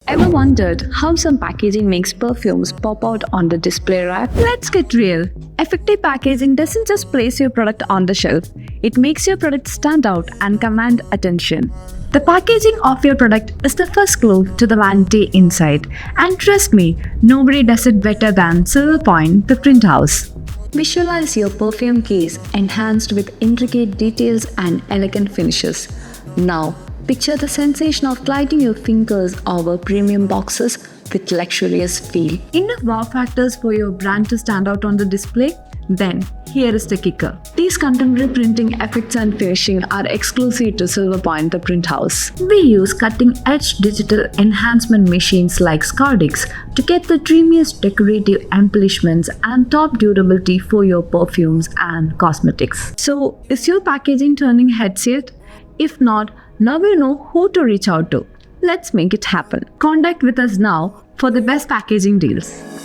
Ever wondered how some packaging makes perfumes pop out on the display rack? Let's get real. Effective packaging doesn't just place your product on the shelf, it makes your product stand out and command attention. The packaging of your product is the first clue to the vanity inside, and trust me, nobody does it better than Silver Point, the print house. Visualize your perfume case enhanced with intricate details and elegant finishes. Now, picture the sensation of gliding your fingers over premium boxes with luxurious feel. Enough wow factors for your brand to stand out on the display? Then, here is the kicker. These contemporary printing effects and finishing are exclusive to Silver Point, the print house. We use cutting-edge digital enhancement machines like Scardix to get the dreamiest decorative embellishments and top durability for your perfumes and cosmetics. So, is your packaging turning heads yet? If not, now you know who to reach out to. Let's make it happen. Contact with us now for the best packaging deals.